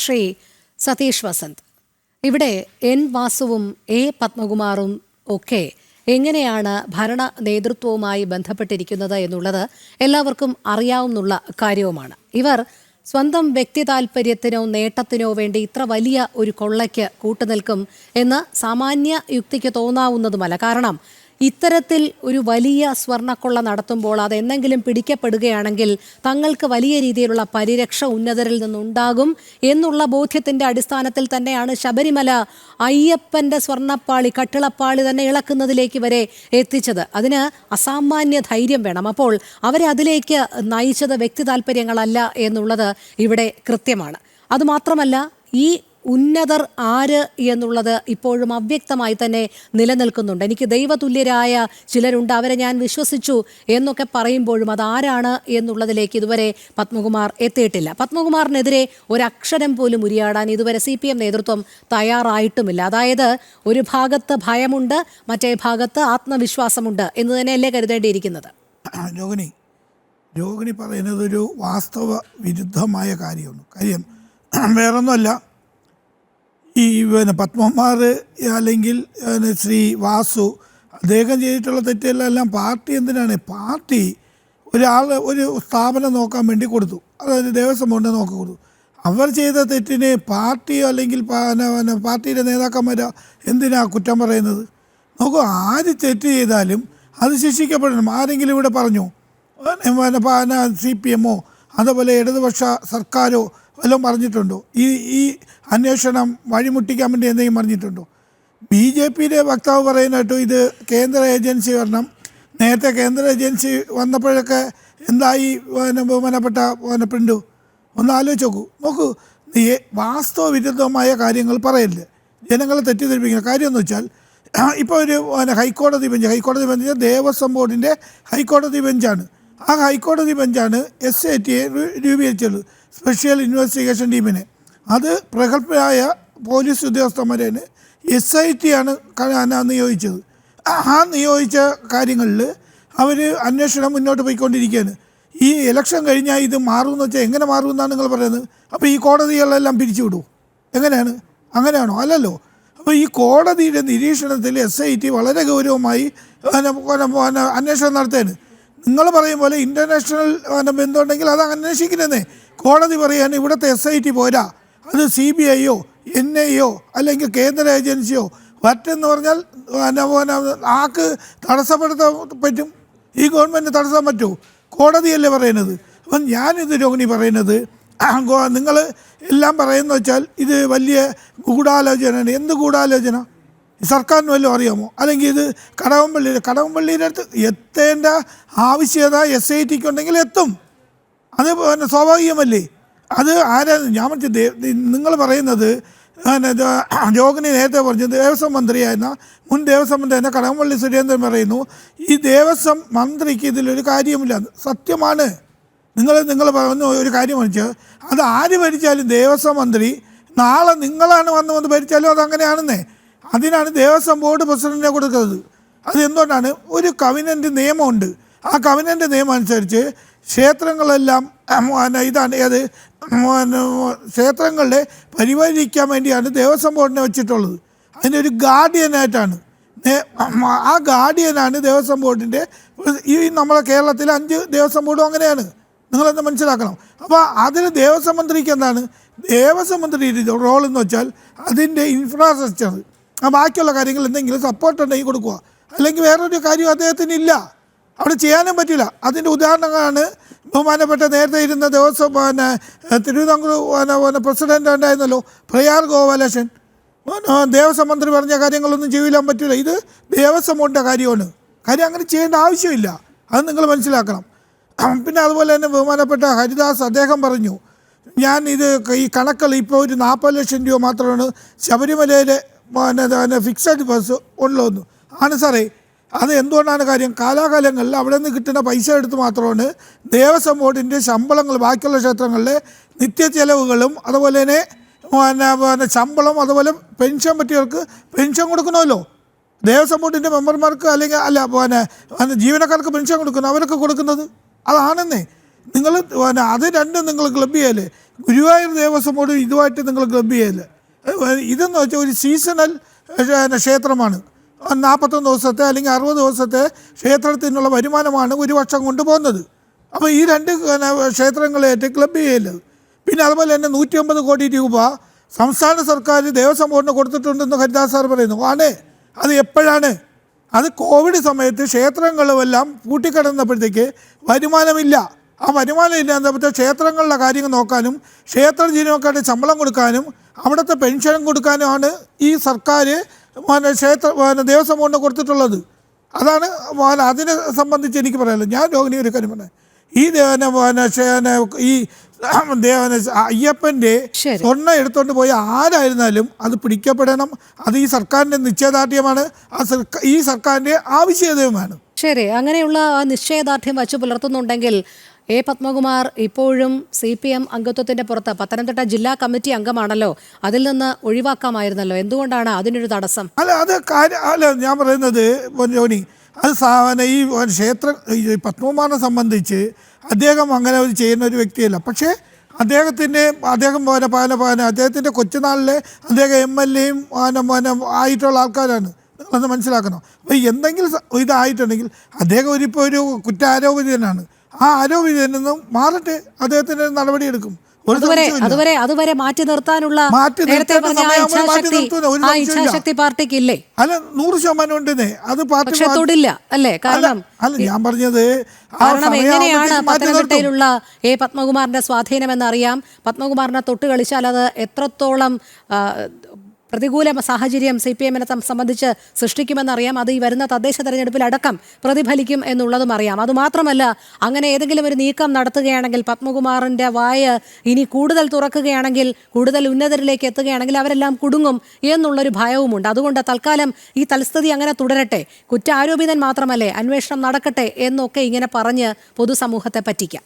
ശ്രീ സതീഷ് വസന്ത്, ഇവിടെ N വാസുവും A പത്മകുമാറും ഒക്കെ എങ്ങനെയാണ് ഭരണ നേതൃത്വവുമായി ബന്ധപ്പെട്ടിരിക്കുന്നത് എന്നുള്ളത് എല്ലാവർക്കും അറിയാവുന്ന കാര്യവുമാണ്. ഇവർ സ്വന്തം വ്യക്തി താൽപര്യത്തിനോ നേട്ടത്തിനോ വേണ്ടി ഇത്ര വലിയ ഒരു കൊള്ളയ്ക്ക് കൂട്ടുനിൽക്കും എന്ന് സാമാന്യ യുക്തിക്ക് തോന്നാവുന്നതുമല്ല. കാരണം ഇത്തരത്തിൽ ഒരു വലിയ സ്വർണ്ണക്കൊള്ള നടത്തുമ്പോൾ അതെന്തെങ്കിലും പിടിക്കപ്പെടുകയാണെങ്കിൽ തങ്ങൾക്ക് വലിയ രീതിയിലുള്ള പരിരക്ഷ ഉന്നതരിൽ നിന്നുണ്ടാകും എന്നുള്ള ബോധ്യത്തിന്റെ അടിസ്ഥാനത്തിൽ തന്നെയാണ് ശബരിമല അയ്യപ്പന്റെ സ്വർണ്ണപ്പാളി, കട്ടിളപ്പാളി തന്നെ ഇളക്കുന്നതിലേക്ക് വരെ എത്തിച്ചത്. അതിന് അസാമാന്യ ധൈര്യം വേണം. അപ്പോൾ അവരെ അതിലേക്ക് നയിച്ചത് വ്യക്തി താല്പര്യങ്ങളല്ല എന്നുള്ളത് ഇവിടെ കൃത്യമാണ്. അതുമാത്രമല്ല, ഈ ഉന്നതർ ആര് എന്നുള്ളത് ഇപ്പോഴും അവ്യക്തമായി തന്നെ നിലനിൽക്കുന്നുണ്ട്. എനിക്ക് ദൈവതുല്യരായ ചിലരുണ്ട്, അവരെ ഞാൻ വിശ്വസിച്ചു എന്നൊക്കെ പറയുമ്പോഴും അതാരാണ് എന്നുള്ളതിലേക്ക് ഇതുവരെ പത്മകുമാർ എത്തിയിട്ടില്ല. പത്മകുമാറിനെതിരെ ഒരക്ഷരം പോലും ഉരിയാടാൻ ഇതുവരെ CPM നേതൃത്വം തയ്യാറായിട്ടുമില്ല. അതായത് ഒരു ഭാഗത്ത് ഭയമുണ്ട്, മറ്റേ ഭാഗത്ത് ആത്മവിശ്വാസമുണ്ട് എന്ന് തന്നെയല്ലേ കരുതേണ്ടിയിരിക്കുന്നത്? രോഹിണി പറയുന്നത് ഒരു വാസ്തവ വിരുദ്ധമായ കാര്യമാണ്. കാര്യം വേറൊന്നുമല്ല, ഈ പത്മകുമാർ അല്ലെങ്കിൽ ശ്രീ വാസു അദ്ദേഹം ചെയ്തിട്ടുള്ള തെറ്റുകളെല്ലാം പാർട്ടി എന്തിനാണ്? പാർട്ടി ഒരു സ്ഥാപനം നോക്കാൻ വേണ്ടി കൊടുത്തു, അതായത് ദേവസ്വം ബോർഡിനെ നോക്കി കൊടുത്തു. അവർ ചെയ്ത തെറ്റിന് പാർട്ടിയോ അല്ലെങ്കിൽ പാർട്ടിയുടെ നേതാക്കന്മാരോ എന്തിനാ കുറ്റം പറയുന്നത്? നോക്കൂ, ആര് തെറ്റ് ചെയ്താലും അത് ശിക്ഷിക്കപ്പെടണം. ആരെങ്കിലും ഇവിടെ പറഞ്ഞു CPM അതുപോലെ ഇടതുപക്ഷ സർക്കാരോ വല്ലതും പറഞ്ഞിട്ടുണ്ടോ? ഈ അന്വേഷണം വഴിമുട്ടിക്കാൻ വേണ്ടി എന്തെങ്കിലും പറഞ്ഞിട്ടുണ്ടോ? BJPയുടെ വക്താവ് പറയുന്നതായിട്ടു ഇത് കേന്ദ്ര ഏജൻസി വരണം. നേരത്തെ കേന്ദ്ര ഏജൻസി വന്നപ്പോഴൊക്കെ എന്തായി ബഹുമാനപ്പെട്ട പ്രിൻ്റു? ഒന്ന് ആലോചിച്ച് നോക്കൂ. വാസ്തവ വിരുദ്ധമായ കാര്യങ്ങൾ പറയല്ലേ, ജനങ്ങളെ തെറ്റിദ്ധരിപ്പിക്കുന്ന കാര്യം എന്ന് വെച്ചാൽ, ഇപ്പോൾ ഒരു ഹൈക്കോടതി ബെഞ്ച് ദേവസ്വം ബോർഡിൻ്റെ ഹൈക്കോടതി ബെഞ്ചാണ്. ആ ഹൈക്കോടതി ബെഞ്ചാണ് SITയെ രൂപീകരിച്ചത്, സ്പെഷ്യൽ ഇൻവെസ്റ്റിഗേഷൻ ടീമിനെ. അത് പ്രഗത്ഭരായ പോലീസ് ഉദ്യോഗസ്ഥന്മാരാണ്. SIT ആണ് നിയോഗിച്ചത്. ആ നിയോഗിച്ച കാര്യങ്ങളിൽ അവർ അന്വേഷണം മുന്നോട്ട് പോയിക്കൊണ്ടിരിക്കുകയാണ്. ഈ ഇലക്ഷൻ കഴിഞ്ഞാൽ ഇത് മാറുമെന്ന് വെച്ചാൽ എങ്ങനെ മാറുമെന്നാണ് നിങ്ങൾ പറയുന്നത്? അപ്പോൾ ഈ കോടതികളെല്ലാം പിരിച്ചുവിടുമോ? എങ്ങനെയാണ്? അങ്ങനെയാണോ? അല്ലല്ലോ. അപ്പോൾ ഈ കോടതിയുടെ നിരീക്ഷണത്തിൽ SIT വളരെ ഗൗരവമായി അന്വേഷണം നടത്തുകയാണ്. നിങ്ങൾ പറയും പോലെ ഇൻ്റർനാഷണൽ ബന്ധമുണ്ടെങ്കിൽ അത് അന്വേഷിക്കുന്നതേ. കോടതി പറയാൻ ഇവിടുത്തെ SIT പോരാ, അത് CBIയോ NIAയോ അല്ലെങ്കിൽ കേന്ദ്ര ഏജൻസിയോ പറ്റെന്ന് പറഞ്ഞാൽ ആക്ക് തടസ്സപ്പെടുത്താൻ പറ്റും. ഈ ഗവൺമെൻറ് തടസ്സം പറ്റുമോ? കോടതിയല്ലേ പറയുന്നത്. അപ്പം ഞാനിത് രോഹിണി പറയുന്നത്, നിങ്ങൾ എല്ലാം പറയുന്ന വെച്ചാൽ ഇത് വലിയ ഗൂഢാലോചനയാണ്. എന്ത് ഗൂഢാലോചന? സർക്കാരിന് വല്ലതും അറിയാമോ? അല്ലെങ്കിൽ ഇത് കടകംപള്ളിയുടെ അടുത്ത് എത്തേണ്ട ആവശ്യകത SITക്ക് ഉണ്ടെങ്കിൽ എത്തും. അത് സ്വാഭാവികമല്ലേ? അത് ഞാൻ നിങ്ങൾ പറയുന്നത് രോഹിണി നേരത്തെ പറഞ്ഞു, ദേവസ്വം മന്ത്രിയായിരുന്ന മുൻ ദേവസ്വം മന്ത്രി തന്നെ കടകംപള്ളി സുരേന്ദ്രൻ പറയുന്നു ഈ ദേവസ്വം മന്ത്രിക്ക് ഇതിലൊരു കാര്യമില്ല. സത്യമാണ്. നിങ്ങൾ പറയുന്ന ഒരു കാര്യം വെച്ചാൽ, അത് ആര് ഭരിച്ചാലും ദേവസ്വം മന്ത്രി നാളെ നിങ്ങളാണ് വന്ന് ഭരിച്ചാലും അതങ്ങനെയാണെന്നേ. അതിനാണ് ദേവസ്വം ബോർഡ് പ്രസിഡന്റിനെ കൊടുക്കുന്നത്. അത് എന്തുകൊണ്ടാണ്? ഒരു കവിനൻ്റ് നിയമമുണ്ട്. ആ കവിനൻ്റ് നിയമം അനുസരിച്ച് ക്ഷേത്രങ്ങളെല്ലാം ഇതാണ് ഏത് ക്ഷേത്രങ്ങളെ പരിപാലിക്കാൻ വേണ്ടിയാണ് ദേവസ്വം ബോർഡിനെ വെച്ചിട്ടുള്ളത്. അതിനൊരു ഗാർഡിയനായിട്ടാണ്. ആ ഗാർഡിയനാണ് ദേവസ്വം ബോർഡിൻ്റെ. ഈ നമ്മളെ കേരളത്തിലെ 5 ദേവസ്വം ബോർഡും അങ്ങനെയാണ്. നിങ്ങളെന്താ മനസ്സിലാക്കണം. അപ്പോൾ അതിന് ദേവസ്വം മന്ത്രിക്ക് എന്താണ്? ദേവസ്വം മന്ത്രിയുടെ റോൾ എന്ന് വെച്ചാൽ അതിൻ്റെ ഇൻഫ്രാസ്ട്രക്ചർ, ബാക്കിയുള്ള കാര്യങ്ങൾ എന്തെങ്കിലും സപ്പോർട്ട് ഉണ്ടെങ്കിൽ കൊടുക്കുക. അല്ലെങ്കിൽ വേറൊരു കാര്യം അദ്ദേഹത്തിനില്ല, അവിടെ ചെയ്യാനും പറ്റില്ല. അതിൻ്റെ ഉദാഹരണങ്ങളാണ് ബഹുമാനപ്പെട്ട നേരത്തെ ഇരുന്ന ദേവസ്വം തിരുവിതാംകൂർ പ്രസിഡൻ്റ് ഉണ്ടായിരുന്നല്ലോ, പ്രയാർ ഗോപാലകൃഷ്ണൻ. ദേവസ്വം മന്ത്രി പറഞ്ഞ കാര്യങ്ങളൊന്നും ചെയ്യാൻ പറ്റില്ല. ഇത് ദേവസ്വം ബോർഡിൻ്റെ കാര്യമാണ്. കാര്യം അങ്ങനെ ചെയ്യേണ്ട ആവശ്യമില്ല. അത് നിങ്ങൾ മനസ്സിലാക്കണം. പിന്നെ അതുപോലെ തന്നെ ബഹുമാനപ്പെട്ട ഹരിദാസ് അദ്ദേഹം പറഞ്ഞു, ഞാൻ ഈ കണക്കുകൾ ഇപ്പോൾ ഒരു 40 ലക്ഷം രൂപ മാത്രമാണ് ശബരിമലയിലെ ഫിക്സഡ് ബസ് ഉള്ളതെന്ന്. ആണ് സാറേ, അത് എന്തുകൊണ്ടാണ് കാര്യം? കാലാകാലങ്ങളിൽ അവിടെ നിന്ന് കിട്ടുന്ന പൈസ എടുത്ത് മാത്രമാണ് ദേവസ്വം ബോർഡിൻ്റെ ശമ്പളങ്ങൾ, ബാക്കിയുള്ള ക്ഷേത്രങ്ങളിലെ നിത്യ ചെലവുകളും അതുപോലെ തന്നെ ശമ്പളം, അതുപോലെ പെൻഷൻ പറ്റിയവർക്ക് പെൻഷൻ കൊടുക്കണമല്ലോ. ദേവസ്വം ബോർഡിൻ്റെ മെമ്പർമാർക്ക് അല്ലെങ്കിൽ ജീവനക്കാർക്ക് പെൻഷൻ കൊടുക്കണം, അവരൊക്കെ കൊടുക്കുന്നത് അതാണെന്നേ. നിങ്ങൾ അത് രണ്ടും നിങ്ങൾ ക്ലബ് ചെയ്യല്ലേ. ഗുരുവായൂർ ദേവസ്വം ബോർഡ് ഇതുമായിട്ട് നിങ്ങൾ ക്ലബ് ചെയ്യല്ലേ. ഇതെന്ന് വെച്ചാൽ ഒരു സീസണൽ ക്ഷേത്രമാണ്. 41 ദിവസത്തെ അല്ലെങ്കിൽ 60 ദിവസത്തെ ക്ഷേത്രത്തിനുള്ള വരുമാനമാണ് ഒരു വർഷം കൊണ്ട് പോകുന്നത്. അപ്പോൾ ഈ രണ്ട് ക്ഷേത്രങ്ങളായിട്ട് ക്ലബ് ചെയ്യല്ലത്. പിന്നെ അതുപോലെ തന്നെ 150 കോടി രൂപ സംസ്ഥാന സർക്കാർ ദേവസ്വം ബോർഡിന് കൊടുത്തിട്ടുണ്ടെന്ന് ഹരിദാസ് സാർ പറയുന്നു. ആണ് അത് എപ്പോഴാണ്? അത് കോവിഡ് സമയത്ത് ക്ഷേത്രങ്ങളുമെല്ലാം പൂട്ടിക്കിടന്നപ്പോഴത്തേക്ക് വരുമാനമില്ല. ആ വരുമാനം ഇല്ലാത്തപ്പോൾ ക്ഷേത്രങ്ങളിലെ കാര്യങ്ങൾ നോക്കാനും ക്ഷേത്ര ജീവനക്കാരുടെ ശമ്പളം കൊടുക്കാനും അവിടുത്തെ പെൻഷൻ കൊടുക്കാനുമാണ് ഈ സർക്കാർ ദേവസ്വം ബോർഡിന് കൊടുത്തിട്ടുള്ളത്. അതാണ് അതിനെ സംബന്ധിച്ച് എനിക്ക് പറയാനുള്ളത്. ഞാൻ രോഹിണി ഒരു കാര്യം പറഞ്ഞത്, ഈ ഈ അയ്യപ്പൻ്റെ സ്വർണ്ണം എടുത്തുകൊണ്ട് പോയ ആരായിരുന്നാലും അത് പിടിക്കപ്പെടണം. അത് ഈ സർക്കാരിൻ്റെ നിശ്ചയദാർഢ്യമാണ്, ഈ സർക്കാരിൻ്റെ ആവശ്യകതയുമാണ്. ശരി, അങ്ങനെയുള്ള നിശ്ചയദാർഢ്യം വച്ചു പുലർത്തുന്നുണ്ടെങ്കിൽ എ പത്മകുമാർ ഇപ്പോഴും CPM അംഗത്വത്തിന്റെ പുറത്ത് പത്തനംതിട്ട ജില്ലാ കമ്മിറ്റി അംഗമാണല്ലോ, അതിൽ നിന്ന് ഒഴിവാക്കാമായിരുന്നല്ലോ. എന്തുകൊണ്ടാണ് അതിനൊരു തടസ്സം? അല്ല ഞാൻ പറയുന്നത് ജോണി, അത് ഈ പത്മകുമാറിനെ സംബന്ധിച്ച് അദ്ദേഹം അങ്ങനെ ചെയ്യുന്ന ഒരു വ്യക്തിയല്ല. പക്ഷേ അദ്ദേഹം അദ്ദേഹത്തിൻ്റെ കൊച്ചുനാളിലെ അദ്ദേഹം MLAയും ആയിട്ടുള്ള ആൾക്കാരാണ്. നിങ്ങളത് മനസ്സിലാക്കണം. അപ്പോൾ എന്തെങ്കിലും ഇതായിട്ടുണ്ടെങ്കിൽ അദ്ദേഹം ഒരു കുറ്റാരോപിതനാണ്. ആ ആരോപിതനിൽ നിന്നും മാറട്ടെ, അദ്ദേഹത്തിന് നടപടിയെടുക്കും. അതുവരെ മാറ്റി നിർത്താനുള്ള ഇച്ഛാശക്തി പാർട്ടിക്കില്ലേ? അല്ല, 100% ഉണ്ടെന്നേ. അത് പാർട്ടി തൊടില്ല അല്ലേ? കാരണം ഞാൻ പറഞ്ഞത് എങ്ങനെയാണ് പത്തനംതിട്ടയിലുള്ള എ പത്മകുമാറിന്റെ സ്വാധീനമെന്ന് അറിയാം. പത്മകുമാറിനെ തൊട്ട് കളിച്ചാൽ അത് എത്രത്തോളം പ്രതികൂല സാഹചര്യം CPM-നെ സംബന്ധിച്ച് സൃഷ്ടിക്കുമെന്നറിയാം. അത് ഈ വരുന്ന തദ്ദേശ തെരഞ്ഞെടുപ്പിൽ അടക്കം പ്രതിഫലിക്കും എന്നുള്ളതും അറിയാം. അതുമാത്രമല്ല, അങ്ങനെ ഏതെങ്കിലും ഒരു നീക്കം നടത്തുകയാണെങ്കിൽ, പത്മകുമാറിൻ്റെ വായ ഇനി കൂടുതൽ തുറക്കുകയാണെങ്കിൽ, കൂടുതൽ ഉന്നതരിലേക്ക് എത്തുകയാണെങ്കിൽ അവരെല്ലാം കുടുങ്ങും എന്നുള്ളൊരു ഭയവുമുണ്ട്. അതുകൊണ്ട് തൽക്കാലം ഈ തൽസ്ഥിതി അങ്ങനെ തുടരട്ടെ, കുറ്റാരോപിതൻ മാത്രമല്ലേ, അന്വേഷണം നടക്കട്ടെ എന്നൊക്കെ ഇങ്ങനെ പറഞ്ഞ് പൊതുസമൂഹത്തെ പറ്റിക്കാം.